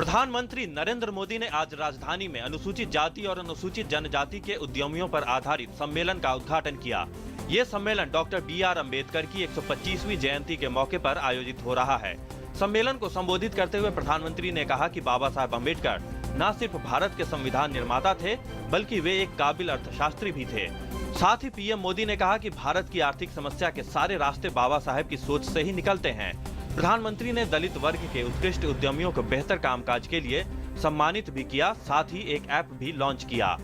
प्रधानमंत्री नरेंद्र मोदी ने आज राजधानी में अनुसूचित जाति और अनुसूचित जनजाति के उद्यमियों पर आधारित सम्मेलन का उद्घाटन किया। ये सम्मेलन डॉक्टर B.R. अम्बेडकर की 125वीं जयंती के मौके पर आयोजित हो रहा है। सम्मेलन को संबोधित करते हुए प्रधानमंत्री ने कहा कि बाबा साहेब अम्बेडकर न सिर्फ भारत के संविधान निर्माता थे, बल्कि वे एक काबिल अर्थशास्त्री भी थे। साथ ही पीएम मोदी ने कहा कि भारत की आर्थिक समस्या के सारे रास्ते बाबा साहेब की सोच से ही निकलते हैं। प्रधानमंत्री ने दलित वर्ग के उत्कृष्ट उद्यमियों को बेहतर कामकाज के लिए सम्मानित भी किया, साथ ही एक ऐप भी लॉन्च किया।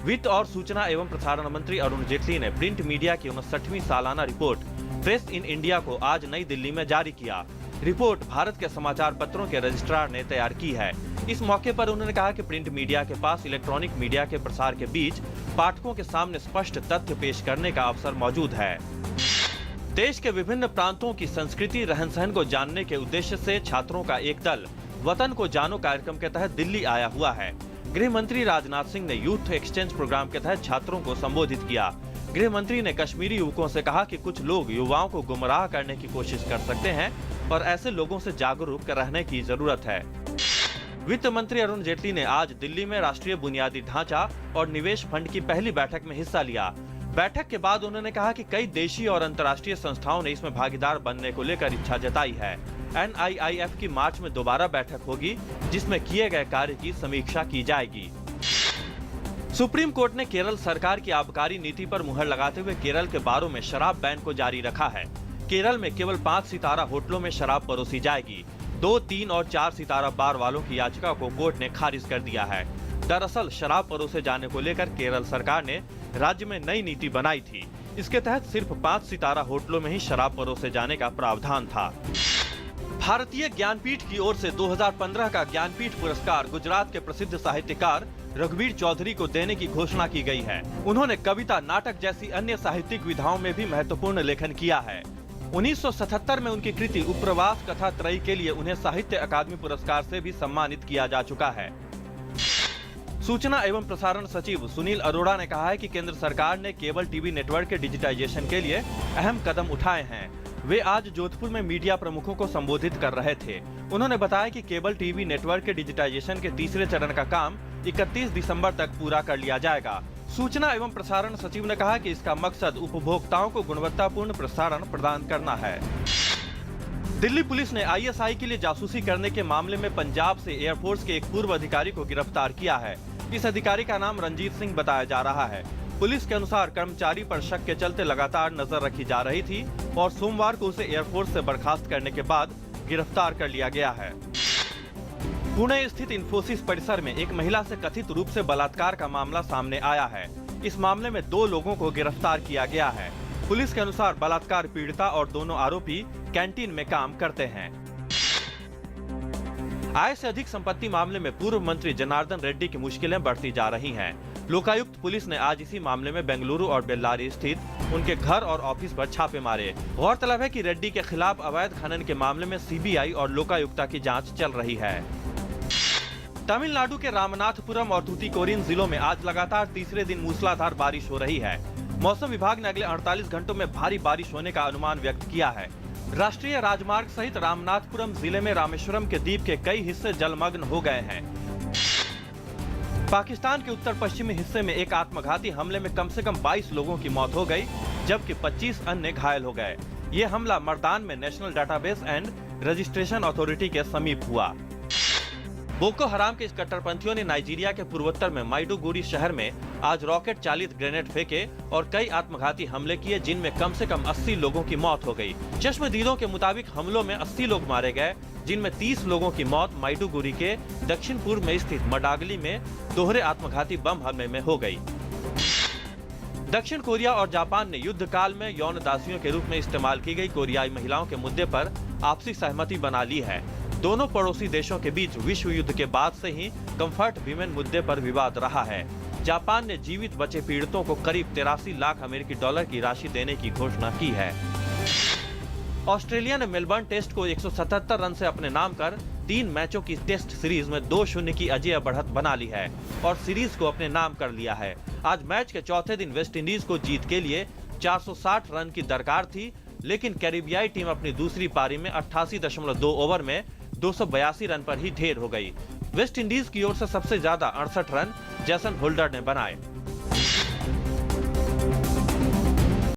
वित्त और सूचना एवं प्रसारण मंत्री अरुण जेटली ने प्रिंट मीडिया की 59वीं सालाना रिपोर्ट प्रेस इन इंडिया को आज नई दिल्ली में जारी किया। रिपोर्ट भारत के समाचार पत्रों के रजिस्ट्रार ने तैयार की है। इस मौके पर उन्होंने कहा कि प्रिंट मीडिया के पास इलेक्ट्रॉनिक मीडिया के प्रसार के बीच पाठकों के सामने स्पष्ट तथ्य पेश करने का अवसर मौजूद है। देश के विभिन्न प्रांतों की संस्कृति रहन सहन को जानने के उद्देश्य से छात्रों का एक दल वतन को जानो कार्यक्रम के तहत दिल्ली आया हुआ है। गृह मंत्री राजनाथ सिंह ने यूथ एक्सचेंज प्रोग्राम के तहत छात्रों को संबोधित किया। गृह मंत्री ने कश्मीरी युवकों से कहा कि कुछ लोग युवाओं को गुमराह करने की कोशिश कर सकते हैं और ऐसे लोगों से जागरूक रहने की जरूरत है। वित्त मंत्री अरुण जेटली ने आज दिल्ली में राष्ट्रीय बुनियादी ढांचा और निवेश फंड की पहली बैठक में हिस्सा लिया। बैठक के बाद उन्होंने कहा कि कई देशी और अंतर्राष्ट्रीय संस्थाओं ने इसमें भागीदार बनने को लेकर इच्छा जताई है। NIIF की मार्च में दोबारा बैठक होगी, जिसमें किए गए कार्य की समीक्षा की जाएगी। सुप्रीम कोर्ट ने केरल सरकार की आबकारी नीति पर मुहर लगाते हुए केरल के बारों में शराब बैन को जारी रखा है। केरल में केवल 5 सितारा होटलों में शराब परोसी जाएगी। 2, 3 और 4 सितारा बार वालों की याचिका को कोर्ट ने खारिज कर दिया है। दरअसल शराब परोसे जाने को लेकर केरल सरकार ने राज्य में नई नीति बनाई थी। इसके तहत सिर्फ 5 सितारा होटलों में ही शराब परोसे जाने का प्रावधान था। भारतीय ज्ञानपीठ की ओर से 2015 का ज्ञानपीठ पुरस्कार गुजरात के प्रसिद्ध साहित्यकार रघुवीर चौधरी को देने की घोषणा की गई है। उन्होंने कविता, नाटक जैसी अन्य साहित्यिक विधाओं में भी महत्वपूर्ण लेखन किया है। 1977 में उनकी कृति उपप्रवास कथा त्रयी के लिए उन्हें साहित्य अकादमी पुरस्कार से भी सम्मानित किया जा चुका है। सूचना एवं प्रसारण सचिव सुनील अरोड़ा ने कहा है कि केंद्र सरकार ने केबल टीवी नेटवर्क के डिजिटाइजेशन के लिए अहम कदम उठाए हैं। वे आज जोधपुर में मीडिया प्रमुखों को संबोधित कर रहे थे। उन्होंने बताया कि केबल टीवी नेटवर्क के डिजिटाइजेशन के तीसरे चरण का काम 31 दिसंबर तक पूरा कर लिया जाएगा। सूचना एवं प्रसारण सचिव ने कहा कि इसका मकसद उपभोक्ताओं को गुणवत्तापूर्ण प्रसारण प्रदान करना है। दिल्ली पुलिस ने ISI के लिए जासूसी करने के मामले में पंजाब से एयरफोर्स के एक पूर्व अधिकारी को गिरफ्तार किया है। इस अधिकारी का नाम रंजीत सिंह बताया जा रहा है। पुलिस के अनुसार कर्मचारी पर शक के चलते लगातार नजर रखी जा रही थी और सोमवार को उसे एयरफोर्स से बर्खास्त करने के बाद गिरफ्तार कर लिया गया है। पुणे स्थित इंफोसिस परिसर में एक महिला से कथित रूप से बलात्कार का मामला सामने आया है। इस मामले में 2 लोगों को गिरफ्तार किया गया है। पुलिस के अनुसार बलात्कार पीड़िता और दोनों आरोपी कैंटीन में काम करते हैं। आय से अधिक संपत्ति मामले में पूर्व मंत्री जनार्दन रेड्डी की मुश्किलें बढ़ती जा रही हैं। लोकायुक्त पुलिस ने आज इसी मामले में बेंगलुरु और बेल्लारी स्थित उनके घर और ऑफिस पर छापे मारे। गौरतलब है कि रेड्डी के खिलाफ अवैध खनन के मामले में CBI और लोकायुक्ता की जांच चल रही है। तमिलनाडु के रामनाथपुरम और तूतीकोरिन जिलों में आज लगातार तीसरे दिन मूसलाधार बारिश हो रही है। मौसम विभाग ने अगले 48 घंटों में भारी बारिश होने का अनुमान व्यक्त किया है। राष्ट्रीय राजमार्ग सहित रामनाथपुरम जिले में रामेश्वरम के द्वीप के कई हिस्से जलमग्न हो गए हैं। पाकिस्तान के उत्तर पश्चिमी हिस्से में एक आत्मघाती हमले में कम से कम 22 लोगों की मौत हो गई, जबकि 25 अन्य घायल हो गए। ये हमला मर्दान में national database and registration authority के समीप हुआ। बोको हराम के इस कट्टरपंथियों ने नाइजीरिया के पूर्वोत्तर में माइडुगुरी शहर में आज रॉकेट चालित ग्रेनेड फेंके और कई आत्मघाती हमले किए, जिनमें कम से कम 80 लोगों की मौत हो गई। चश्मदीदों के मुताबिक हमलों में 80 लोग मारे गए, जिनमें 30 लोगों की मौत माइडुगुरी के दक्षिण पूर्व में स्थित मडागली में दोहरे आत्मघाती बम हमले में हो गई। दक्षिण कोरिया और जापान ने युद्ध काल में यौन दासियों के रूप में इस्तेमाल की गई कोरियाई महिलाओं के मुद्दे पर आपसी सहमति बना ली है। दोनों पड़ोसी देशों के बीच विश्व युद्ध के बाद से ही कंफर्ट वीमेन मुद्दे पर विवाद रहा है। जापान ने जीवित बचे पीड़ितों को करीब 83 लाख अमेरिकी डॉलर की राशि देने की घोषणा की है। ऑस्ट्रेलिया ने मेलबर्न टेस्ट को 177 रन से अपने नाम कर 3 मैचों की टेस्ट सीरीज में 2-0 की अजेय बढ़त बना ली है और सीरीज को अपने नाम कर लिया है। आज मैच के चौथे दिन वेस्टइंडीज को जीत के लिए 460 रन की दरकार थी, लेकिन कैरिबियाई टीम अपनी दूसरी पारी में 88.2 ओवर में 282 रन पर ही ढेर हो गई। वेस्ट इंडीज की ओर से सबसे ज्यादा 68 रन जेसन होल्डर ने बनाए।